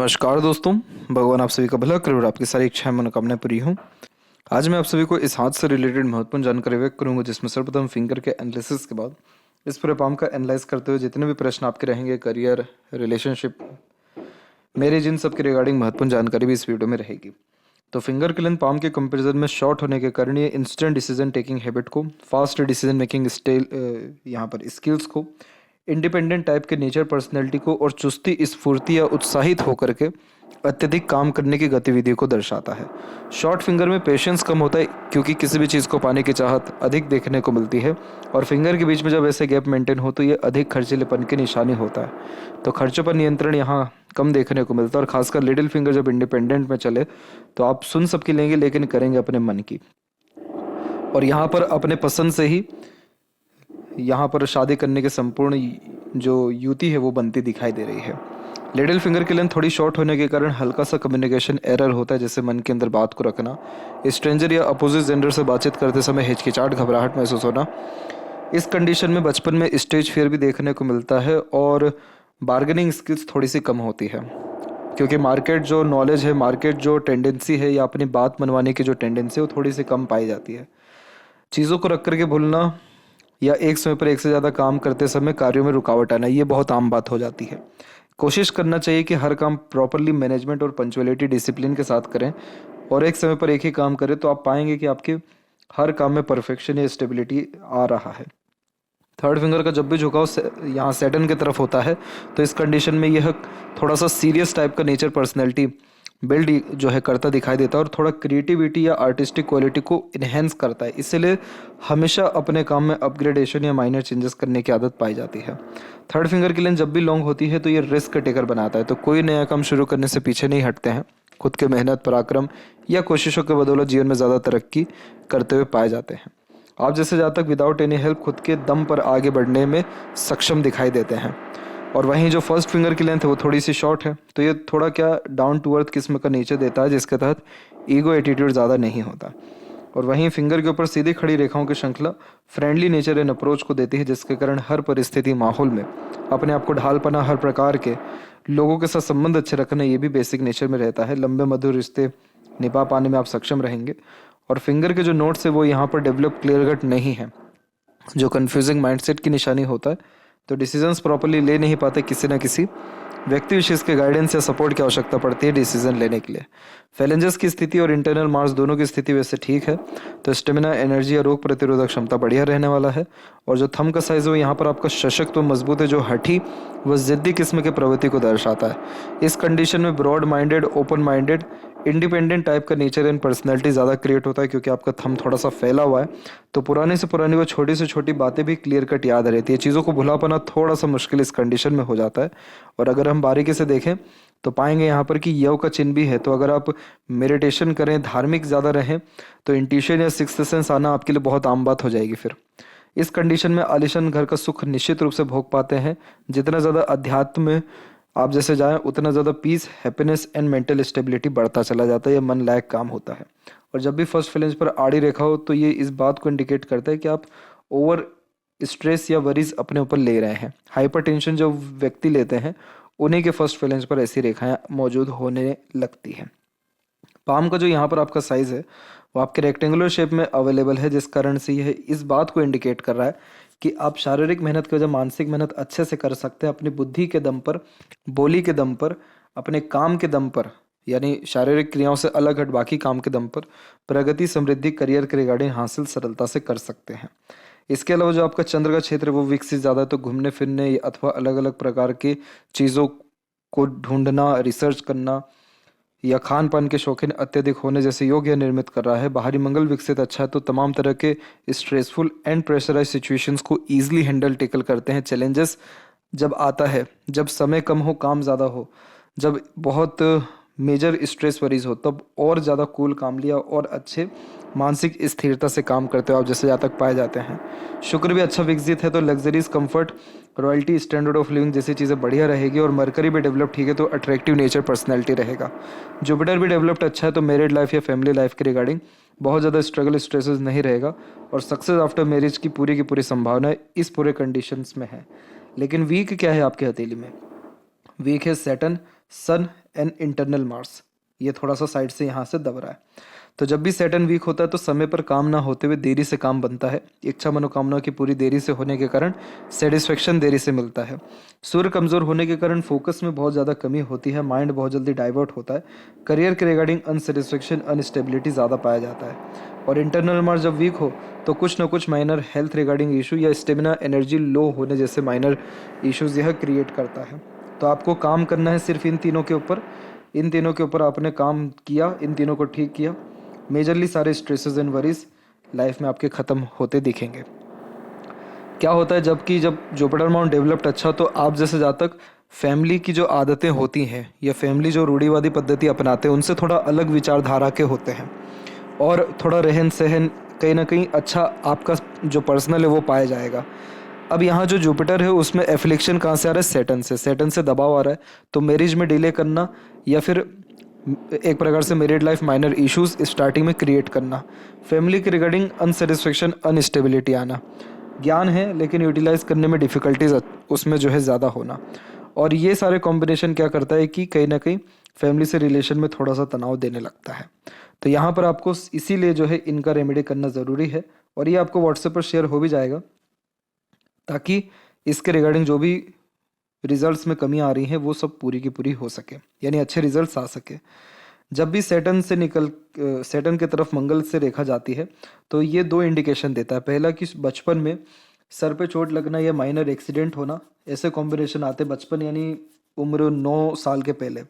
नमस्कार दोस्तों। भगवान आप सभी का भला करे और आपकी सारी इच्छाएं मनोकामनाएं पूरी हों। आज मैं आप सभी को इस हाथ से रिलेटेड महत्वपूर्ण जानकारी व्यक्त करूंगा, जिसमें सर्वप्रथम फिंगर के एनालिसिस के बाद इस पूरे पाम का एनालाइज करते हुए जितने भी प्रश्न आपके रहेंगे, करियर, रिलेशनशिप, मैरिज, इन सब के रिगार्डिंग महत्वपूर्ण जानकारी भी इस वीडियो में रहेगी। तो फिंगर के लेंथ पाम के कंपैरिजन में शॉर्ट होने के कारण ये इंस्टेंट डिसीजन टेकिंग हैबिट को, फास्ट डिसीजन मेकिंग स्टाइल, यहाँ पर स्किल्स को, इंडिपेंडेंट टाइप के नेचर पर्सनैलिटी को और चुस्ती, स्फूर्ति या उत्साहित होकर के अत्यधिक काम करने की गतिविधि को दर्शाता है। शॉर्ट फिंगर में पेशेंस कम होता है क्योंकि किसी भी चीज़ को पाने की चाहत अधिक देखने को मिलती है, और फिंगर के बीच में जब ऐसे गैप मेंटेन हो तो ये अधिक खर्चीलेपन की निशानी होता है। तो खर्चों पर नियंत्रण यहाँ कम देखने को मिलता है, और खासकर लिटिल फिंगर जब इंडिपेंडेंट में चले तो आप सुन सबकी लेंगे लेकिन करेंगे अपने मन की, और यहाँ पर अपने पसंद से ही यहाँ पर शादी करने के संपूर्ण जो युति है वो बनती दिखाई दे रही है। लिटिल फिंगर की लेंथ थोड़ी शॉर्ट होने के कारण हल्का सा कम्युनिकेशन एरर होता है, जैसे मन के अंदर बात को रखना, स्ट्रेंजर या अपोजिट जेंडर से बातचीत करते समय हिचकिचाहट, घबराहट महसूस होना। इस कंडीशन में बचपन में स्टेज फियर भी देखने को मिलता है, और बार्गेनिंग स्किल्स थोड़ी सी कम होती है क्योंकि मार्केट जो नॉलेज है, मार्केट जो टेंडेंसी है या अपनी बात मनवाने की जो टेंडेंसी है वो थोड़ी सी कम पाई जाती है। चीज़ों को रख करके भूलना या एक समय पर एक से ज़्यादा काम करते समय कार्यों में रुकावट आना, ये बहुत आम बात हो जाती है। कोशिश करना चाहिए कि हर काम प्रॉपरली मैनेजमेंट और पंचुअलिटी डिसिप्लिन के साथ करें, और एक समय पर एक ही काम करें तो आप पाएंगे कि आपके हर काम में परफेक्शन या स्टेबिलिटी आ रहा है। थर्ड फिंगर का जब भी झुकाव यहाँ सैटर्न की तरफ होता है तो इस कंडीशन में यह थोड़ा सा सीरियस टाइप का नेचर पर्सनैलिटी बिल्ड जो है करता दिखाई देता है, और थोड़ा क्रिएटिविटी या आर्टिस्टिक क्वालिटी को इन्हेंस करता है। इसलिए हमेशा अपने काम में अपग्रेडेशन या माइनर चेंजेस करने की आदत पाई जाती है। थर्ड फिंगर की लेंथ जब भी लॉन्ग होती है तो ये रिस्क टेकर बनाता है, तो कोई नया काम शुरू करने से पीछे नहीं हटते हैं। खुद के मेहनत, पराक्रम या कोशिशों के बदौलत जीवन में ज़्यादा तरक्की करते हुए पाए जाते हैं। आप जैसे जातक विदाउट एनी हेल्प खुद के दम पर आगे बढ़ने में सक्षम दिखाई देते हैं। और वहीं जो फर्स्ट फिंगर की लेंथ है वो थोड़ी सी शॉर्ट है, तो ये थोड़ा क्या डाउन टू अर्थ किस्म का नेचर देता है, जिसके तहत ईगो एटीट्यूड ज़्यादा नहीं होता। और वहीं फिंगर के ऊपर सीधी खड़ी रेखाओं की श्रृंखला फ्रेंडली नेचर एंड अप्रोच को देती है, जिसके कारण हर परिस्थिति, माहौल में अपने आप को ढाल, हर प्रकार के लोगों के साथ संबंध अच्छे रखना, ये भी बेसिक नेचर में रहता है। लंबे मधुर रिश्ते निभा पाने में आप सक्षम रहेंगे। और फिंगर के जो नोट्स है वो यहाँ पर डेवलप क्लियर कट नहीं है, जो कन्फ्यूजिंग माइंडसेट की निशानी होता है। तो डिसीजंस प्रॉपरली ले नहीं पाते, किसी न किसी व्यक्ति विशेष के गाइडेंस या सपोर्ट की आवश्यकता पड़ती है डिसीजन लेने के लिए। फैलेंजेस की स्थिति और इंटरनल मार्स दोनों की स्थिति वैसे ठीक है, तो स्टेमिना, एनर्जी या रोग प्रतिरोधक क्षमता बढ़िया रहने वाला है। और जो थंब का साइज है वो यहाँ पर आपका सशक्त व मजबूत है, जो हठी व जिद्दी किस्म के प्रवृत्ति को दर्शाता है। इस कंडीशन में broad minded, open minded, independent type का नेचर एंड पर्सनैलिटी ज़्यादा क्रिएट होता है, क्योंकि आपका थंब थोड़ा सा फैला हुआ है। तो पुरानी से पुरानी व छोटी से छोटी बातें भी क्लियर कट याद रहती है। चीज़ों को भुला पाना थोड़ा सा मुश्किल इस कंडीशन में हो जाता है। और अगर हम बारीकी से देखें तो पाएंगे यहाँ पर कि यव का चिन्ह भी है, तो अगर आप मेडिटेशन करें, धार्मिक ज़्यादा रहें, तो इंट्यूशन या सिक्स्थ सेंस आना आपके लिए बहुत आम बात हो जाएगी। फिर इस कंडीशन में आलिशान घर का सुख निश्चित रूप से भोग पाते हैं। जितना ज़्यादा अध्यात्म में आप जैसे जाएं उतना ज़्यादा peace, happiness and mental stability बढ़ता चला जाता है। यह मन लायक काम होता है। और जब भी फर्स्ट फ्लेंज पर आड़ी रेखा हो तो ये इस बात को इंडिकेट करता है कि आप ओवर स्ट्रेस या वरीज अपने ऊपर ले रहे हैं। हाइपर टेंशन जो व्यक्ति लेते हैं उन्हीं के फर्स्ट फ्लेंज पर ऐसी रेखाएं मौजूद होने लगती हैं। पाम का जो यहाँ पर आपका साइज है वो आपके रेक्टेंगुलर शेप में अवेलेबल है, जिस कारण से यह इस बात को इंडिकेट कर रहा है कि आप शारीरिक मेहनत की वजह मानसिक मेहनत अच्छे से कर सकते हैं। अपनी बुद्धि के दम पर, बोली के दम पर, अपने काम के दम पर, यानी शारीरिक क्रियाओं से अलग हट बाकी काम के दम पर प्रगति, समृद्धि, करियर के रिगार्डिंग हासिल सरलता से कर सकते हैं। इसके अलावा जो आपका चंद्र का क्षेत्र है वो विकसित ज़्यादा है, तो घूमने फिरने अथवा अलग अलग प्रकार की चीज़ों को ढूंढना, रिसर्च करना या खान पान के शौकीन अत्यधिक होने जैसे योग यह निर्मित कर रहा है। बाहरी मंगल विकसित अच्छा है, तो तमाम तरह के स्ट्रेसफुल एंड प्रेशराइज सिचुएशंस को ईजिली हैंडल टेकल करते हैं। चैलेंजेस जब आता है, जब समय कम हो, काम ज़्यादा हो, जब बहुत मेजर स्ट्रेस वरीज हो, तब और ज़्यादा कूल, काम लिया और अच्छे मानसिक स्थिरता से काम करते हो आप जैसे जातक पाए जाते हैं। शुक्र भी अच्छा विकसित है, तो luxuries, comfort, royalty, standard of living जैसी चीज़ें बढ़िया रहेगी। और मरकरी भी डेवलप ठीक है, तो अट्रैक्टिव नेचर पर्सनैलिटी रहेगा। जुपिटर भी डेवलप्ड अच्छा है, तो मैरिड लाइफ या फैमिली लाइफ के रिगार्डिंग बहुत ज़्यादा स्ट्रगल, स्ट्रेसेस नहीं रहेगा, और सक्सेस आफ्टर मैरिज की पूरी संभावना इस पूरे कंडीशंस में है। लेकिन वीक क्या है आपके हथेली में? वीक है Saturn, sun and internal Mars. ये थोड़ा सा साइड से यहाँ से दब रहा है। तो जब भी सैटर्न वीक होता है तो समय पर काम ना होते हुए देरी से काम बनता है। इच्छा मनोकामना की पूरी देरी से होने के कारण सेटिस्फेक्शन देरी से मिलता है। सूर्य कमजोर होने के कारण फोकस में बहुत ज़्यादा कमी होती है, माइंड बहुत जल्दी डाइवर्ट होता है, करियर के रिगार्डिंग अनसेटिस्फेक्शन अनस्टेबिलिटी ज़्यादा पाया जाता है। और इंटरनल मार्स जब वीक हो तो कुछ ना कुछ माइनर हेल्थ रिगार्डिंग इशू या स्टेमिना एनर्जी लो होने जैसे माइनर इश्यूज यह क्रिएट करता है। तो आपको काम करना है सिर्फ इन तीनों के ऊपर। इन तीनों के ऊपर आपने काम किया, इन तीनों को ठीक किया, मेजरली सारे स्ट्रेसेस एंड वरीज लाइफ में आपके ख़त्म होते दिखेंगे। क्या होता है जब जुपिटर माउंट डेवलप्ड अच्छा, तो आप जैसे जातक फैमिली की जो आदतें होती हैं या फैमिली जो रूढ़िवादी पद्धति अपनाते हैं उनसे थोड़ा अलग विचारधारा के होते हैं, और थोड़ा रहन सहन कहीं ना कहीं अच्छा आपका जो पर्सनल है वो पाया जाएगा। अब यहाँ जो जुपिटर है उसमें एफ्लिक्शन कहाँ से आ रहा है? सैटर्न से दबाव आ रहा है। तो मैरिज में डिले करना या फिर एक प्रकार से married life minor issues starting में क्रिएट करना, फैमिली के रिगार्डिंग अनसेटिस्फेक्शन अनस्टेबिलिटी आना, ज्ञान है लेकिन यूटिलाइज करने में डिफ़िकल्टीज उसमें जो है ज़्यादा होना। और ये सारे कॉम्बिनेशन क्या करता है कि कहीं ना कहीं फैमिली से रिलेशन में थोड़ा सा तनाव देने लगता है। तो यहाँ पर आपको इसीलिए जो है इनका रेमेडी करना ज़रूरी है, और ये आपको व्हाट्सएप पर शेयर हो भी जाएगा, ताकि इसके रिगार्डिंग जो भी रिजल्ट्स में कमी आ रही हैं वो सब पूरी की पूरी हो सके, यानी अच्छे रिजल्ट्स आ सके। जब भी सैटर्न की तरफ मंगल से रेखा जाती है तो ये दो इंडिकेशन देता है। पहला कि बचपन में सर पे चोट लगना या माइनर एक्सीडेंट होना, ऐसे कॉम्बिनेशन आते बचपन यानी उम्र 9 साल के पहले।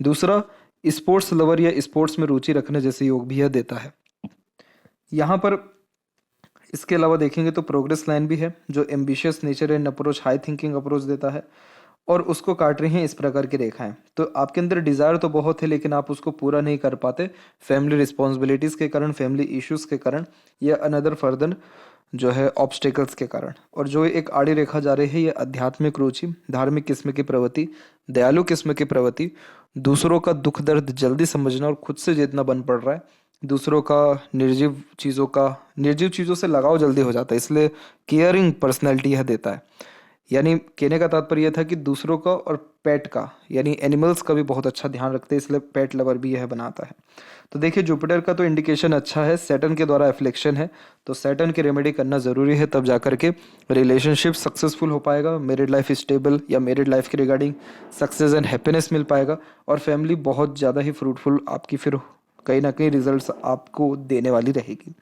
दूसरा, स्पोर्ट्स लवर या स्पोर्ट्स में रुचि रखने जैसे योग भी यह देता है। यहाँ पर इसके अलावा देखेंगे तो प्रोग्रेस लाइन भी है जो ambitious nature and approach, high thinking approach देता है, और उसको काट रही हैं इस प्रकार की रेखाएं। तो आपके अंदर डिज़ायर तो बहुत है लेकिन आप उसको पूरा नहीं कर पाते, फैमिली रिस्पॉन्सिबिलिटीज़ के कारण, फैमिली इश्यूज़ के कारण, या अनदर फर्दर जो है ऑब्स्टेकल्स के कारण। और जो एक आड़ी रेखा जा रही है ये आध्यात्मिक रुचि, धार्मिक किस्म की प्रवृत्ति, दयालु किस्म की प्रवृत्ति, दूसरों का दुख दर्द जल्दी समझना और खुद से जितना बन पड़ रहा है, दूसरों का निर्जीव चीज़ों से लगाव जल्दी हो जाता है, इसलिए केयरिंग पर्सनैलिटी यह देता है। यानी कहने का तात्पर्य यह था कि दूसरों का और पेट का यानी एनिमल्स का भी बहुत अच्छा ध्यान रखते हैं, इसलिए पेट लवर भी यह बनाता है। तो देखिए जुपिटर का तो इंडिकेशन अच्छा है, सैटर्न के द्वारा एफ्लिक्शन है, तो सैटर्न की रेमेडी करना ज़रूरी है, तब जाकर के रिलेशनशिप सक्सेसफुल हो पाएगा, मैरिड लाइफ स्टेबल या मैरिड लाइफ के रिगार्डिंग सक्सेस एंड हैप्पीनेस मिल पाएगा, और फैमिली बहुत ज़्यादा ही फ्रूटफुल आपकी फिर कहीं ना कहीं रिजल्ट्स आपको देने वाली रहेगी।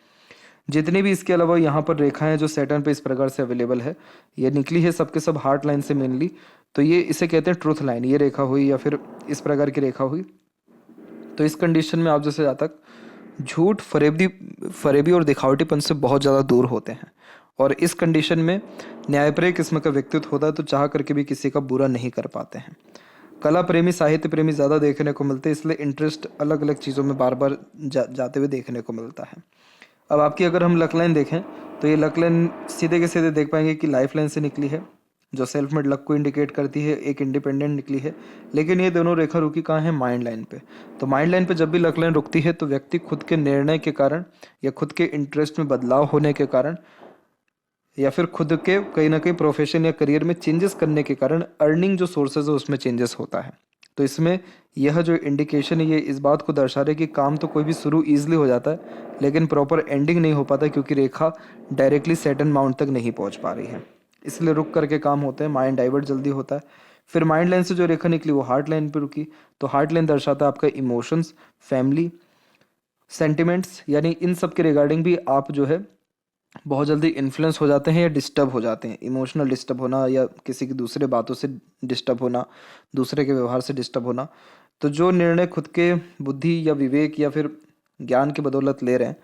जितनी भी इसके अलावा यहाँ पर रेखाएं जो सैटर्न पे इस प्रकार से अवेलेबल है, ये निकली है सबके सब हार्ट लाइन से मेनली, तो ये इसे कहते हैं ट्रूथ लाइन, ये रेखा हुई या फिर इस प्रकार की रेखा हुई। तो इस कंडीशन में आप जैसे जातक झूठ, फरेबी और दिखावटीपन से बहुत ज़्यादा दूर होते हैं, और इस कंडीशन में न्यायप्रिय किस्म का व्यक्तित्व होता है, तो चाह करके भी किसी का बुरा नहीं कर पाते हैं। कला प्रेमी, साहित्य प्रेमी ज़्यादा देखने को मिलते हैं, इसलिए इंटरेस्ट अलग अलग चीज़ों में बार बार जाते हुए देखने को मिलता है। अब आपकी अगर हम लक लाइन देखें तो ये लक लाइन सीधे के सीधे देख पाएंगे कि लाइफ लाइन से निकली है जो सेल्फ मेड लक को इंडिकेट करती है, एक इंडिपेंडेंट निकली है, लेकिन ये दोनों रेखा रुकी कहाँ है? माइंड लाइन पे। तो माइंड लाइन पे जब भी लक लाइन रुकती है तो व्यक्ति खुद के निर्णय के कारण या खुद के इंटरेस्ट में बदलाव होने के कारण या फिर खुद के कहीं ना कहीं प्रोफेशन या करियर में चेंजेस करने के कारण अर्निंग जो सोर्सेज है उसमें चेंजेस होता है। तो इसमें यह जो इंडिकेशन है ये इस बात को दर्शा रहा है कि काम तो कोई भी शुरू ईजिली हो जाता है लेकिन प्रॉपर एंडिंग नहीं हो पाता, क्योंकि रेखा डायरेक्टली सैटर्न माउंट तक नहीं पहुंच पा रही है, इसलिए रुक करके काम होते हैं, माइंड डाइवर्ट जल्दी होता है। फिर माइंड लाइन से जो रेखा निकली वो हार्ट लाइन पर रुकी, तो हार्ट लाइन दर्शाता है आपका इमोशंस, फैमिली, सेंटिमेंट्स, यानी इन सब के रिगार्डिंग भी आप जो है बहुत जल्दी इन्फ्लुएंस हो जाते हैं या डिस्टर्ब हो जाते हैं। इमोशनल डिस्टर्ब होना या किसी की दूसरे बातों से डिस्टर्ब होना, दूसरे के व्यवहार से डिस्टर्ब होना। तो जो निर्णय खुद के बुद्धि या विवेक या फिर ज्ञान की बदौलत ले रहे हैं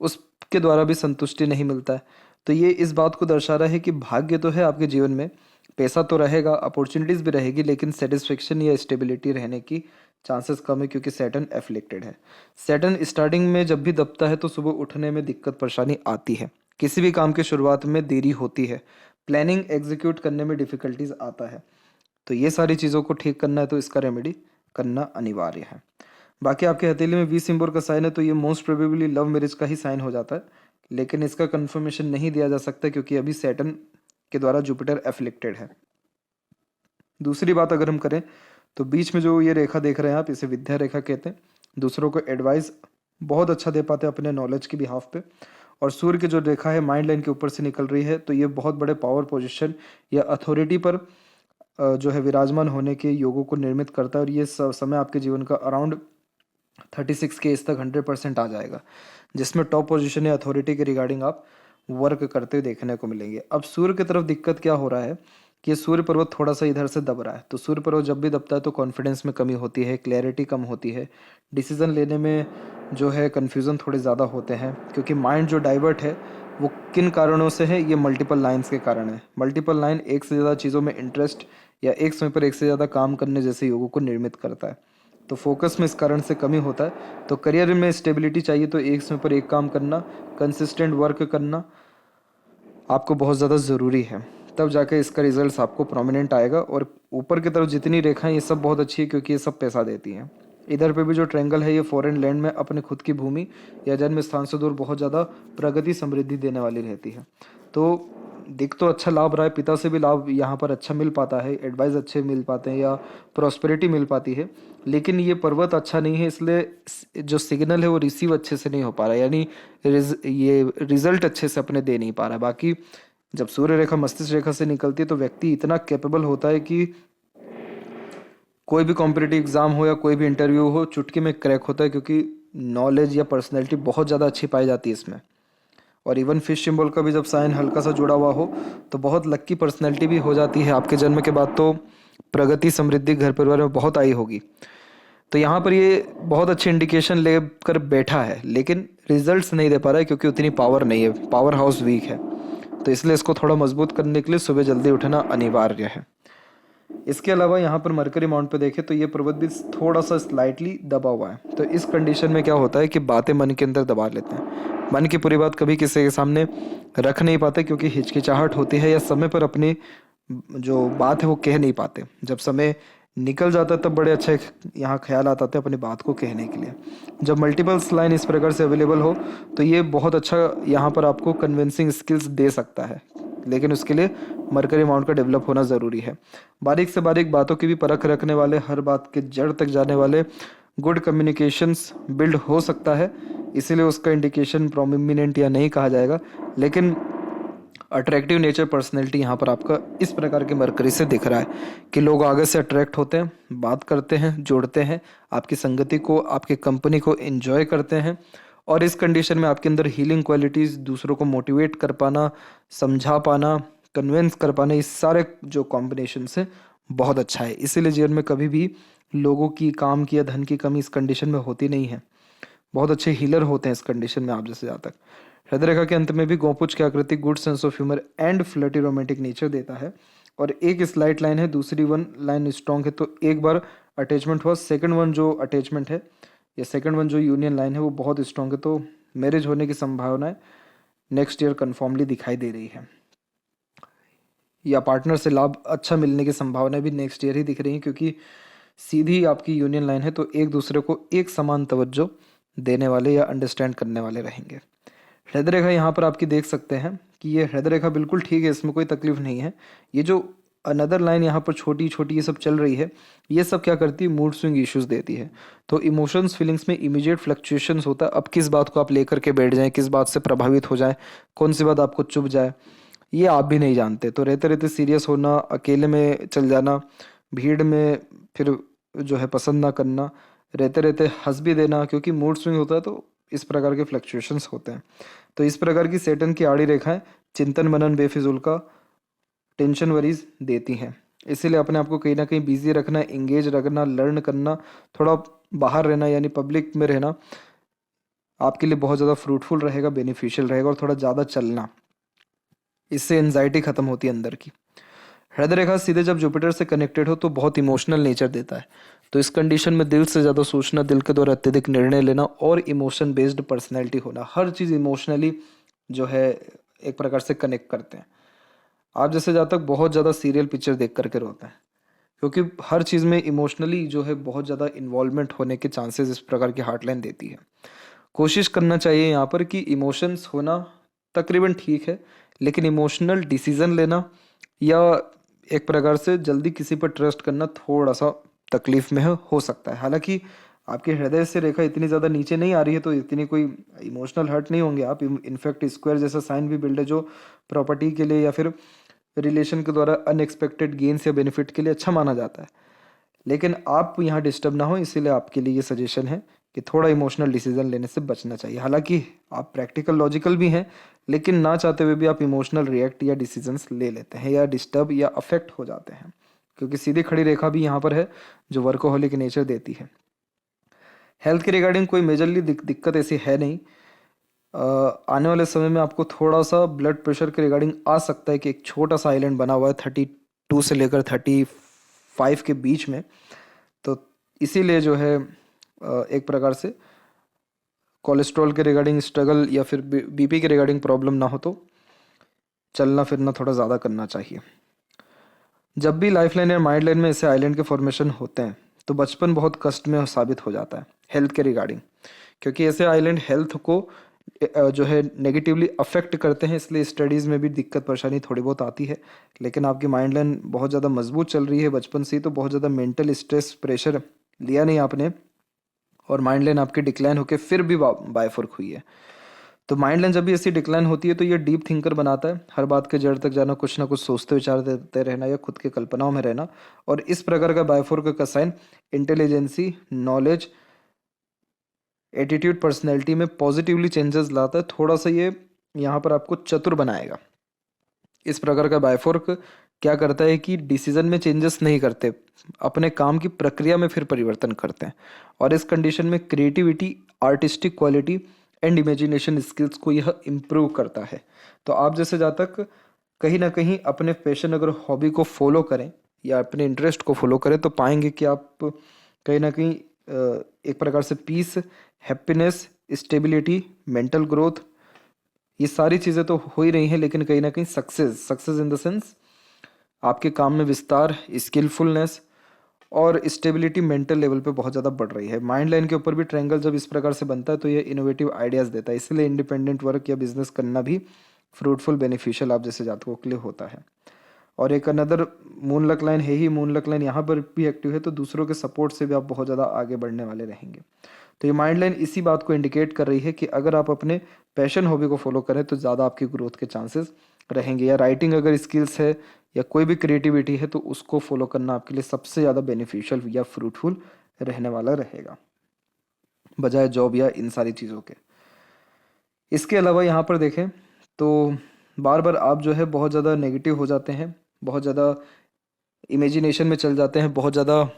उसके द्वारा भी संतुष्टि नहीं मिलता है। तो ये इस बात को दर्शा रहा है कि भाग्य तो है आपके जीवन में, पैसा तो रहेगा, अपॉर्चुनिटीज़ भी रहेगी, लेकिन सेटिस्फेक्शन या स्टेबिलिटी रहने की चांसेस कम है, क्योंकि सैटर्न एफ्लिक्टेड है। सैटर्न स्टार्टिंग में जब भी दबता है तो सुबह उठने में दिक्कत परेशानी आती है, किसी भी काम की शुरुआत में देरी होती है, प्लानिंग एग्जीक्यूट करने में डिफ़िकल्टीज आता है। तो ये सारी चीज़ों को ठीक करना है तो इसका रेमेडी करना अनिवार्य है। बाकी आपके हथेली में 20 सिंबल का साइन है तो ये मोस्ट प्रोबेबली लव मैरिज का ही साइन हो जाता है, लेकिन इसका कंफर्मेशन नहीं दिया जा सकता क्योंकि अभी सैटर्न के द्वारा जुपिटर एफ्लिक्टेड है। दूसरी बात अगर हम करें तो बीच में जो ये रेखा देख रहे हैं आप, इसे विद्या रेखा कहते हैं। दूसरों को एडवाइस बहुत अच्छा दे पाते हैं अपने नॉलेज की बिहाफ पे। और सूर्य की जो रेखा है माइंड लाइन के ऊपर से निकल रही है, तो ये बहुत बड़े पावर पोजीशन या अथॉरिटी पर जो है विराजमान होने के योगों को निर्मित करता है। और ये समय आपके जीवन का अराउंड 36 के इस तक 100% आ जाएगा, जिसमें टॉप पोजीशन या अथॉरिटी के रिगार्डिंग आप वर्क करते हुए देखने को मिलेंगे। अब सूर्य की तरफ दिक्कत क्या हो रहा है कि सूर्य पर्वत थोड़ा सा इधर से दब रहा है। तो सूर्य पर्वत जब भी दबता है तो कॉन्फिडेंस में कमी होती है, क्लैरिटी कम होती है, डिसीजन लेने में जो है कन्फ्यूज़न थोड़े ज़्यादा होते हैं, क्योंकि माइंड जो डाइवर्ट है वो किन कारणों से है, ये मल्टीपल लाइन्स के कारण है। मल्टीपल लाइन एक से ज़्यादा चीज़ों में इंटरेस्ट या एक समय पर एक से ज़्यादा काम करने जैसे योगों को निर्मित करता है। तो फोकस में इस कारण से कमी होता है। तो करियर में स्टेबिलिटी चाहिए तो एक समय पर एक काम करना, कंसिस्टेंट वर्क करना आपको बहुत ज़्यादा ज़रूरी है, तब जाके इसका रिजल्ट्स आपको प्रोमिनेंट आएगा। और ऊपर की तरफ जितनी रेखाएं ये सब बहुत अच्छी है, क्योंकि ये सब पैसा देती हैं। इधर पे भी जो ट्रायंगल है ये फॉरेन लैंड में अपने खुद की भूमि या जन्म स्थान से दूर बहुत ज़्यादा प्रगति समृद्धि देने वाली रहती है। तो दिख तो अच्छा लाभ रहा है, पिता से भी लाभ यहाँ पर अच्छा मिल पाता है, एडवाइस अच्छे मिल पाते हैं या प्रॉस्पेरिटी मिल पाती है, लेकिन ये पर्वत अच्छा नहीं है, इसलिए जो सिग्नल है वो रिसीव अच्छे से नहीं हो पा रहा है, यानी ये रिजल्ट अच्छे से अपने दे नहीं पा रहा है। बाकी जब सूर्य रेखा मस्तिष्क रेखा से निकलती है तो व्यक्ति इतना कैपेबल होता है कि कोई भी कॉम्पिटिटिव एग्जाम हो या कोई भी इंटरव्यू हो चुटकी में क्रैक होता है, क्योंकि नॉलेज या पर्सनैलिटी बहुत ज़्यादा अच्छी पाई जाती है इसमें। और इवन फिश सिंबल का भी जब साइन हल्का सा जुड़ा हुआ हो तो बहुत लक्की पर्सनैलिटी भी हो जाती है आपके जन्म के बाद। तो प्रगति समृद्धि घर परिवार में बहुत आई होगी। तो यहाँ पर ये बहुत अच्छी इंडिकेशन लेकर बैठा है, लेकिन रिजल्ट्स नहीं दे पा रहा है, क्योंकि उतनी पावर नहीं है, पावर हाउस वीक है। तो इसलिए इसको थोड़ा मजबूत करने के लिए सुबह जल्दी उठना अनिवार्य है। इसके अलावा यहाँ पर मरकरी माउंट पे देखें तो ये पर्वत भी थोड़ा सा स्लाइटली दबा हुआ है। तो इस कंडीशन में क्या होता है कि बातें मन के अंदर दबा लेते हैं, मन की पूरी बात कभी किसी के सामने रख नहीं पाते, क्योंकि हिचकिचाहट होती है या समय पर अपनी जो बात है वो कह नहीं पाते। जब समय निकल जाता है तब बड़े अच्छे यहाँ ख्याल आता है अपनी बात को कहने के लिए। जब मल्टीपल्स लाइन इस प्रकार से अवेलेबल हो तो ये बहुत अच्छा यहाँ पर आपको कन्विंसिंग स्किल्स दे सकता है, लेकिन उसके लिए मरकरी माउंट का डेवलप होना ज़रूरी है। बारीक से बारीक बातों की भी परख रखने वाले, हर बात के जड़ तक जाने वाले गुड कम्युनिकेशंस बिल्ड हो सकता है, इसीलिए उसका इंडिकेशन प्रोमिनेंट या नहीं कहा जाएगा, लेकिन अट्रैक्टिव नेचर पर्सनैलिटी यहाँ पर आपका इस प्रकार के मरकरी से दिख रहा है कि लोग आगे से अट्रैक्ट होते हैं, बात करते हैं, जोड़ते हैं, आपकी संगति को, आपकी कंपनी को एंजॉय करते हैं। और इस कंडीशन में आपके अंदर हीलिंग क्वालिटीज़, दूसरों को मोटिवेट कर पाना, समझा पाना, कन्विंस कर पाना, इस सारे जो कॉम्बिनेशन से बहुत अच्छा है। इसीलिए जीवन में कभी भी लोगों की, काम की या धन की कमी इस कंडीशन में होती नहीं है। बहुत अच्छे हीलर होते हैं इस कंडीशन में आप जैसे। जहाँ तक हृदय रेखा के अंत में भी गोपुच की आकृति good sense of humour and flirty romantic nature देता है। और एक स्लाइट लाइन है, दूसरी वन लाइन स्ट्रॉन्ग है, तो एक बार अटैचमेंट हुआ, सेकंड वन जो अटैचमेंट है या सेकंड वन जो यूनियन लाइन है वो बहुत स्ट्रॉन्ग है। तो मैरिज होने की संभावनाएं नेक्स्ट ईयर कन्फर्मली दिखाई दे रही है, या पार्टनर से लाभ अच्छा मिलने की संभावनाएं भी नेक्स्ट ईयर ही दिख रही हैं, क्योंकि सीधी आपकी यूनियन लाइन है। तो एक दूसरे को एक समान तवज्जो देने वाले या अंडरस्टैंड करने वाले रहेंगे। हृदय रेखा यहाँ पर आपकी देख सकते हैं कि ये हृदय रेखा बिल्कुल ठीक है, इसमें कोई तकलीफ नहीं है। ये जो अनदर लाइन यहाँ पर छोटी छोटी ये सब चल रही है, ये सब क्या करती है, मूड स्विंग इश्यूज देती है। तो इमोशंस फीलिंग्स में इमीडिएट फ्लक्चुएशंस होता है। अब किस बात को आप लेकर के बैठ जाएं, किस बात से प्रभावित हो जाए, कौन सी बात आपको चुभ जाए, ये आप भी नहीं जानते। तो रहते रहते सीरियस होना, अकेले में चल जाना, भीड़ में फिर जो है पसंद ना करना, रहते रहते हंस भी देना, क्योंकि मूड स्विंग होता है तो इस प्रकार के फ्लक्चुएशंस होते हैं। तो इस प्रकार की सेटन की आड़ी रेखाएं चिंतन मनन बेफिजूल का टेंशन वरीज देती हैं। इसीलिए अपने आप को कहीं ना कहीं बिजी रखना, इंगेज रखना, लर्न करना, थोड़ा बाहर रहना यानी पब्लिक में रहना आपके लिए बहुत ज़्यादा फ्रूटफुल रहेगा, बेनिफिशियल रहेगा। और थोड़ा ज़्यादा चलना, इससे एनजाइटी खत्म होती है अंदर की। हृदय रेखा सीधे जब जुपिटर से कनेक्टेड हो तो बहुत इमोशनल नेचर देता है। तो इस कंडीशन में दिल से ज़्यादा सोचना, दिल के द्वारा अत्यधिक निर्णय लेना और इमोशन बेस्ड पर्सनैलिटी होना, हर चीज़ इमोशनली जो है एक प्रकार से कनेक्ट करते हैं। आप जैसे जहाँ तक बहुत ज़्यादा सीरियल पिक्चर देख करके रोते हैं, क्योंकि हर चीज़ में इमोशनली जो है बहुत ज़्यादा इन्वॉल्वमेंट होने के चांसेस इस प्रकार की हार्टलाइन देती है। कोशिश करना चाहिए यहाँ पर कि इमोशंस होना तकरीबन ठीक है, लेकिन इमोशनल डिसीजन लेना या एक प्रकार से जल्दी किसी पर ट्रस्ट करना थोड़ा सा तकलीफ में हो सकता है। हालांकि आपके हृदय से रेखा इतनी ज़्यादा नीचे नहीं आ रही है तो इतनी कोई इमोशनल हर्ट नहीं होंगे आप। इनफैक्ट स्क्वायर जैसा साइन भी बिल्ड है जो प्रॉपर्टी के लिए या फिर रिलेशन के द्वारा अनएक्सपेक्टेड गेन्स या बेनिफिट के लिए अच्छा माना जाता है। लेकिन आप यहाँ डिस्टर्ब ना हो, इसीलिए आपके लिए ये सजेशन है कि थोड़ा इमोशनल डिसीजन लेने से बचना चाहिए। हालांकि आप प्रैक्टिकल लॉजिकल भी हैं, लेकिन ना चाहते हुए भी आप इमोशनल रिएक्ट या डिसीजंस ले लेते हैं या डिस्टर्ब या अफेक्ट हो जाते हैं, क्योंकि सीधी खड़ी रेखा भी यहाँ पर है जो वर्कोहॉलिक नेचर देती है। हेल्थ के रिगार्डिंग कोई मेजरली दिक्कत ऐसी है नहीं। आने वाले समय में आपको थोड़ा सा ब्लड प्रेशर के रिगार्डिंग आ सकता है कि एक छोटा सा आइलैंड बना हुआ है 32 से लेकर 35 के बीच में, तो इसीलिए जो है एक प्रकार से कोलेस्ट्रॉल के रिगार्डिंग स्ट्रगल या फिर बीपी के रिगार्डिंग प्रॉब्लम ना हो तो चलना फिरना थोड़ा ज़्यादा करना चाहिए। जब भी लाइफ लाइन या माइंड लाइन में ऐसे आइलैंड के फॉर्मेशन होते हैं तो बचपन बहुत कष्ट में साबित हो जाता है हेल्थ के रिगार्डिंग, क्योंकि ऐसे आइलैंड हेल्थ को जो है नेगेटिवली अफेक्ट करते हैं। इसलिए स्टडीज़ में भी दिक्कत परेशानी थोड़ी बहुत आती है। लेकिन आपकी माइंड लाइन बहुत ज़्यादा मजबूत चल रही है बचपन से ही, तो बहुत ज़्यादा मेंटल स्ट्रेस प्रेशर लिया नहीं आपने, और माइंड लाइन आपकी डिक्लाइन होकर फिर भी बायफॉर्क हुई है। तो माइंड लाइन जब भी ऐसी डिक्लाइन होती है तो ये डीप थिंकर बनाता है, हर बात के जड़ तक जाना, कुछ ना कुछ सोचते विचारते रहना या खुद की कल्पनाओं में रहना। और इस प्रकार का बायफॉर्क का sign intelligency, knowledge, attitude, personality में पॉजिटिवली चेंजेस लाता है। थोड़ा सा ये यहाँ पर आपको चतुर बनाएगा। इस प्रकार का बायफॉर्क क्या करता है कि डिसीजन में चेंजेस नहीं करते, अपने काम की प्रक्रिया में फिर परिवर्तन करते हैं। और इस कंडीशन में creativity, artistic quality and imagination skills को यह इम्प्रूव करता है। तो आप जैसे जहाँ तक कहीं ना कहीं अपने पैशन, अगर हॉबी को फॉलो करें या अपने इंटरेस्ट को फॉलो करें तो पाएंगे कि आप कहीं ना कहीं एक प्रकार से peace, happiness, stability, mental growth, ये सारी चीज़ें तो हो ही रही हैं, लेकिन कहीं ना कहीं सक्सेस इन द सेंस आपके काम में विस्तार, स्किलफुलनेस और स्टेबिलिटी मेंटल लेवल पे बहुत ज़्यादा बढ़ रही है। माइंड लाइन के ऊपर भी ट्रायंगल जब इस प्रकार से बनता है तो ये इनोवेटिव आइडियाज़ देता है, इसलिए इंडिपेंडेंट वर्क या बिजनेस करना भी फ्रूटफुल, बेनिफिशियल आप जैसे जातकों के लिए होता है। और एक अनदर मून लक लाइन है ही, मून लक लाइन यहाँ पर भी एक्टिव है, तो दूसरों के सपोर्ट से भी आप बहुत ज़्यादा आगे बढ़ने वाले रहेंगे। तो ये माइंड लाइन इसी बात को इंडिकेट कर रही है कि अगर आप अपने पैशन, हॉबी को फॉलो करें तो ज़्यादा आपकी ग्रोथ के चांसेस रहेंगे। या राइटिंग अगर स्किल्स है या कोई भी क्रिएटिविटी है तो उसको फॉलो करना आपके लिए सबसे ज़्यादा बेनिफिशियल या फ्रूटफुल रहने वाला रहेगा, बजाय जॉब या इन सारी चीज़ों के। इसके अलावा यहाँ पर देखें तो बार बार आप जो है बहुत ज़्यादा नेगेटिव हो जाते हैं, बहुत ज़्यादा इमेजिनेशन में चल जाते हैं, बहुत ज़्यादा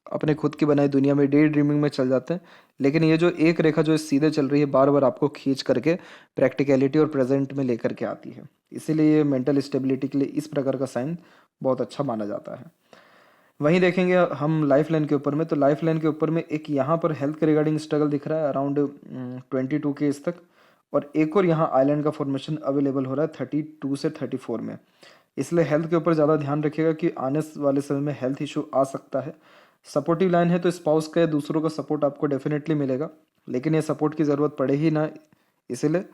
अपने खुद की बनाई दुनिया में डे ड्रीमिंग में चल जाते हैं। लेकिन ये जो एक रेखा जो सीधे चल रही है बार बार आपको खींच करके प्रैक्टिकलिटी और प्रेजेंट में लेकर के आती है, इसीलिए ये मेंटल स्टेबिलिटी के लिए इस प्रकार का साइन बहुत अच्छा माना जाता है। वहीं देखेंगे हम लाइफ लाइन के ऊपर में, तो लाइफ लाइन के ऊपर में एक यहाँ पर हेल्थ के रिगार्डिंग स्ट्रगल दिख रहा है अराउंड 22 के इस तक, और एक और यहाँ आइलैंड का फॉर्मेशन अवेलेबल हो रहा है 32 से 34 में। इसलिए हेल्थ के ऊपर ज़्यादा ध्यान रखिएगा कि आने वाले समय में हेल्थ इशू आ सकता है। सपोर्टिव लाइन है तो स्पाउस का या दूसरों का सपोर्ट आपको डेफिनेटली मिलेगा, लेकिन ये सपोर्ट की ज़रूरत पड़े ही ना, इसीलिए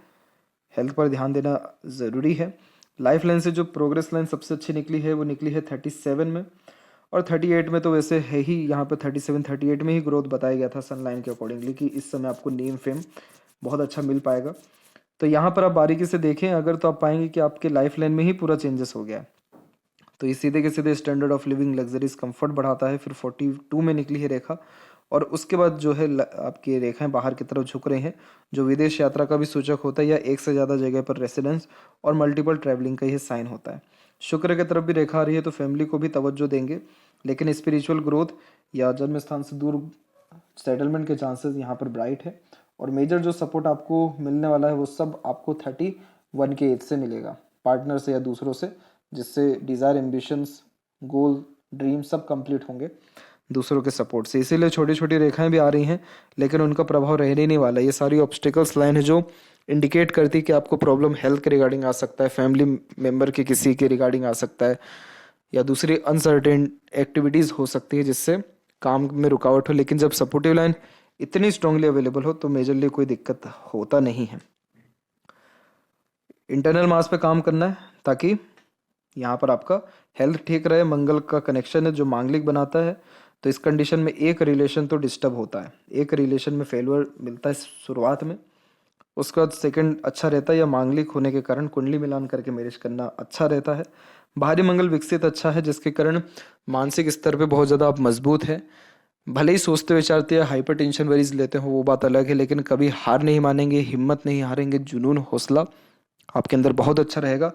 हेल्थ पर ध्यान देना ज़रूरी है। लाइफ लाइन से जो प्रोग्रेस लाइन सबसे अच्छी निकली है वो निकली है 37 में, और 38 में तो वैसे है ही, यहाँ पे 37 38 में ही ग्रोथ बताया गया था सन लाइन के अकॉर्डिंगली कि इस समय आपको नेम फेम बहुत अच्छा मिल पाएगा। तो यहाँ पर आप बारीकी से देखें अगर तो आप पाएंगे कि आपके लाइफ लाइन में ही पूरा चेंजेस हो गया है। तो ये सीधे के सीधे standard of living, luxuries, comfort बढ़ाता है। फिर 42 में निकली है रेखा, और उसके बाद जो है आपकी रेखाएं बाहर की तरफ झुक रही हैं, जो विदेश यात्रा का भी सूचक होता है, या एक से ज़्यादा जगह पर रेसिडेंस और मल्टीपल ट्रैवलिंग का यह साइन होता है। शुक्र की तरफ भी रेखा आ रही है तो फैमिली को भी तवज्जो देंगे, लेकिन स्पिरिचुअल ग्रोथ या जन्म स्थान से दूर सेटलमेंट के चांसेस यहाँ पर ब्राइट है। और मेजर जो सपोर्ट आपको मिलने वाला है वो सब आपको 31 के एज से मिलेगा, पार्टनर से या दूसरों से, जिससे डिज़ायर, एम्बिशंस, गोल, ड्रीम सब कंप्लीट होंगे दूसरों के सपोर्ट से। इसीलिए छोटी छोटी रेखाएं भी आ रही हैं, लेकिन उनका प्रभाव रहने नहीं वाला। ये सारी ऑब्स्टिकल्स लाइन है जो इंडिकेट करती है कि आपको प्रॉब्लम हेल्थ के रिगार्डिंग आ सकता है, फैमिली मेम्बर के किसी के रिगार्डिंग आ सकता है, या दूसरी अनसर्टेन एक्टिविटीज़ हो सकती है जिससे काम में रुकावट हो। लेकिन जब सपोर्टिव लाइन इतनी स्ट्रांगली अवेलेबल हो तो मेजरली कोई दिक्कत होता नहीं है। इंटरनल मास पे काम करना है ताकि यहाँ पर आपका हेल्थ ठीक रहे। मंगल का कनेक्शन है जो मांगलिक बनाता है, तो इस कंडीशन में एक रिलेशन तो डिस्टर्ब होता है, एक रिलेशन में फेलियर मिलता है शुरुआत में, उसके बाद सेकंड अच्छा रहता है, या मांगलिक होने के कारण कुंडली मिलान करके मैरिज करना अच्छा रहता है। बाहरी मंगल विकसित अच्छा है, जिसके कारण मानसिक स्तर पे बहुत ज़्यादा आप मजबूत हैं। भले ही सोचते विचारते या हाइपर टेंशन वरीज लेते हो वो बात अलग है, लेकिन कभी हार नहीं मानेंगे, हिम्मत नहीं हारेंगे, जुनून हौसला आपके अंदर बहुत अच्छा रहेगा।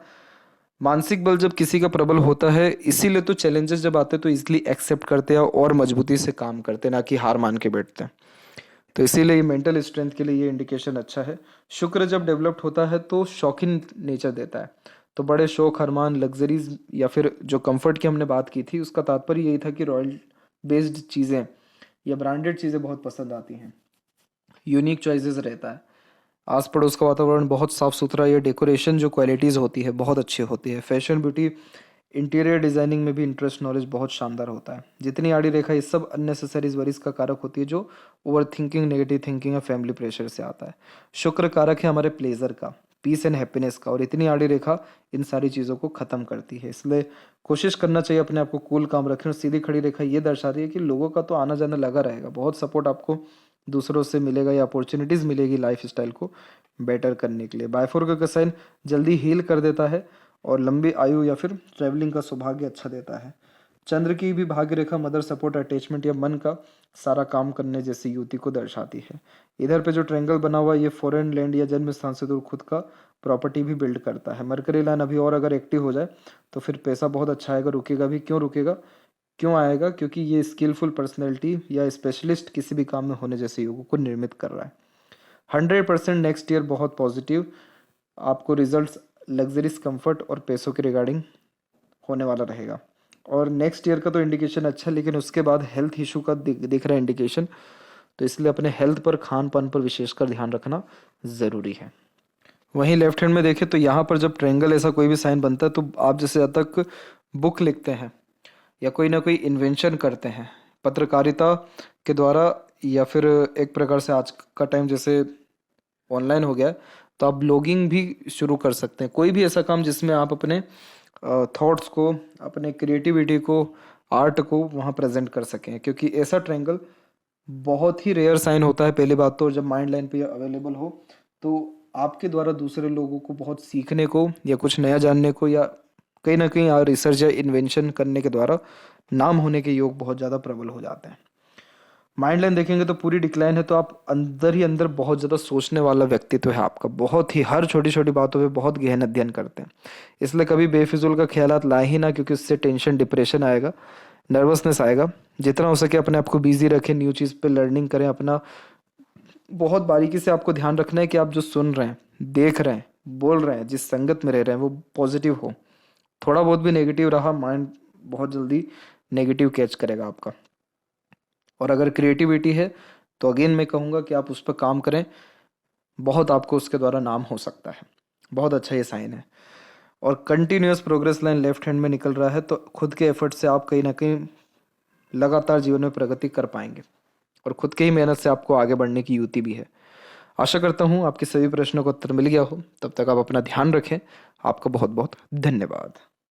मानसिक बल जब किसी का प्रबल होता है, इसीलिए तो चैलेंजेस जब आते हैं तो इजीली एक्सेप्ट करते हैं और मजबूती से काम करते हैं, ना कि हार मान के बैठते हैं। तो इसीलिए ये मेंटल स्ट्रेंथ के लिए ये इंडिकेशन अच्छा है। शुक्र जब डेवलप्ड होता है तो शौकीन नेचर देता है, तो बड़े शौक अरमान लग्जरीज या फिर जो कंफर्ट की हमने बात की थी उसका तात्पर्य यही था कि रॉयल बेस्ड चीज़ें या ब्रांडेड चीज़ें बहुत पसंद आती हैं, यूनिक चॉइसेस रहता है। आस पड़ोस का वातावरण बहुत साफ सुथरा, या डेकोरेशन जो क्वालिटीज़ होती है बहुत अच्छी होती है। फैशन ब्यूटी इंटीरियर डिजाइनिंग में भी इंटरेस्ट नॉलेज बहुत शानदार होता है। जितनी आड़ी रेखा ये सब अननेसेसरीज वरीज का कारक होती है, जो ओवर थिंकिंग, नेगेटिव थिंकिंग या फैमिली प्रेशर से आता है। शुक्र कारक है हमारे प्लेजर का, पीस एंड हैप्पीनेस का, और इतनी आड़ी रेखा इन सारी चीज़ों को ख़त्म करती है। इसलिए कोशिश करना चाहिए अपने आप को कूल काम रखें। और सीधी खड़ी रेखा ये दर्शा रही है कि लोगों का तो आना जाना लगा रहेगा, बहुत सपोर्ट आपको दूसरों से मिलेगा या अपॉर्चुनिटीज़ मिलेगी लाइफ स्टाइल को बेटर करने के लिए। बायफोर का साइन जल्दी हील कर देता है और लंबी आयु या फिर ट्रैवलिंग का सौभाग्य अच्छा देता है। चंद्र की भी भाग्य रेखा मदर सपोर्ट, अटैचमेंट या मन का सारा काम करने जैसी युति को दर्शाती है। इधर पे जो ट्रायंगल बना हुआ है ये फॉरेन लैंड या जन्म स्थान से दूर खुद का प्रॉपर्टी भी बिल्ड करता है। मरकरी लाइन अभी और अगर एक्टिव हो जाए तो फिर पैसा बहुत अच्छा आएगा। रुकेगा भी, क्यों रुकेगा, क्यों आएगा, क्योंकि ये स्किलफुल पर्सनैलिटी या स्पेशलिस्ट किसी भी काम में होने जैसे योगों को निर्मित कर रहा है। 100% नेक्स्ट ईयर बहुत पॉजिटिव आपको रिजल्ट्स लग्जरीज, कंफर्ट और पैसों के रिगार्डिंग होने वाला रहेगा। और नेक्स्ट ईयर का तो इंडिकेशन अच्छा है, लेकिन उसके बाद हेल्थ इशू का दिख रहा है इंडिकेशन, तो इसलिए अपने हेल्थ पर, खान पान पर विशेषकर ध्यान रखना ज़रूरी है। वहीं लेफ्ट हैंड में देखें तो यहाँ पर जब ट्रायंगल ऐसा कोई भी साइन बनता है तो आप जैसे ज़्यादा तक बुक लिखते हैं या कोई ना कोई इन्वेंशन करते हैं पत्रकारिता के द्वारा, या फिर एक प्रकार से आज का टाइम जैसे ऑनलाइन हो गया है, तो आप ब्लॉगिंग भी शुरू कर सकते हैं। कोई भी ऐसा काम जिसमें आप अपने थॉट्स को, अपने क्रिएटिविटी को, आर्ट को वहाँ प्रेजेंट कर सकें, क्योंकि ऐसा ट्रायंगल बहुत ही रेयर साइन होता है। पहली बात तो जब माइंड लाइन पे अवेलेबल हो तो आपके द्वारा दूसरे लोगों को बहुत सीखने को या कुछ नया जानने को या कहीं ना कहीं रिसर्च या इन्वेंशन करने के द्वारा नाम होने के योग बहुत ज़्यादा प्रबल हो जाते हैं। माइंड लाइन देखेंगे तो पूरी डिक्लाइन है, तो आप अंदर ही अंदर बहुत ज़्यादा सोचने वाला व्यक्तित्व है आपका, बहुत ही हर छोटी छोटी बातों पे बहुत गहन अध्ययन करते हैं। इसलिए कभी बेफिजूल का ख्यालात लाए ही ना, क्योंकि उससे टेंशन, डिप्रेशन आएगा, नर्वसनेस आएगा। जितना हो सके अपने आप को बिजी रखें, न्यू चीज़ पे लर्निंग करें। अपना बहुत बारीकी से आपको ध्यान रखना है कि आप जो सुन रहे हैं, देख रहे हैं, बोल रहे हैं, जिस संगत में रह रहे हैं वो पॉजिटिव हो। थोड़ा बहुत भी नेगेटिव रहा, माइंड बहुत जल्दी नेगेटिव कैच करेगा आपका। और अगर क्रिएटिविटी है तो अगेन मैं कहूँगा कि आप उस पर काम करें, बहुत आपको उसके द्वारा नाम हो सकता है। बहुत अच्छा ये साइन है। और continuous progress line left hand में निकल रहा है, तो खुद के एफर्ट से आप कहीं ना कहीं लगातार जीवन में प्रगति कर पाएंगे, और खुद के ही मेहनत से आपको आगे बढ़ने की युति भी है। आशा करता हूँ आपके सभी प्रश्नों का उत्तर मिल गया हो। तब तक आप अपना ध्यान रखें। आपका बहुत बहुत धन्यवाद।